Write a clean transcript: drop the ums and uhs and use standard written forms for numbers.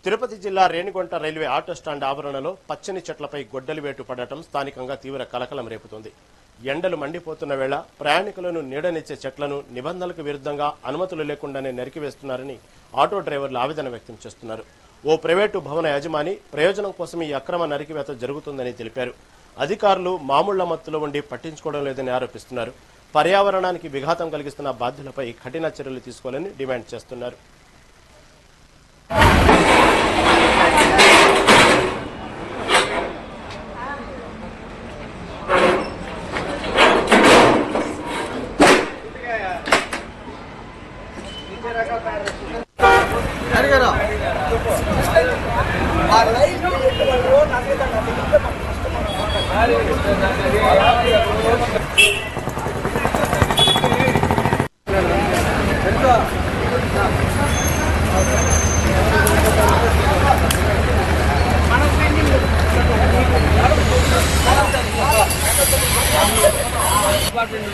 తిరుపతి జిల్లా Renigunta railway auto stand ఆవరణలో పచ్చని చెట్లపై గొడ్డలి వేటు పడటం స్థానికంగా తీవ్ర కలకలం రేపుతోంది. ఎండలు మండిపోతున్న వేళ ప్రయాణికులను నీడనిచ్చే చెట్లను నిబంధనలకు విరుద్ధంగా అనుమతులు లేకుండానే నరికివేస్తున్నారని ఆటో డ్రైవర్లు ఆవేదన వ్యక్తం చేస్తున్నారు. ఓ ప్రైవేటు భవన యజమాని ప్రయోజనం కోసం ఈ అక్రమ నరికివేత జరుగుతుందని తెలిపారు. అధికారులు మామూళ్ల మత్తులో ఉండి పట్టించుకోవడం లేదని ఆరోపిస్తున్నారు. పర్యావరణానికి విఘాతం కలిగిస్తున్న బాధ్యులపై కఠిన చర్యలు తీసుకోవాలని డిమాండ్ చేస్తున్నారు. డిపార్ట్మెంట్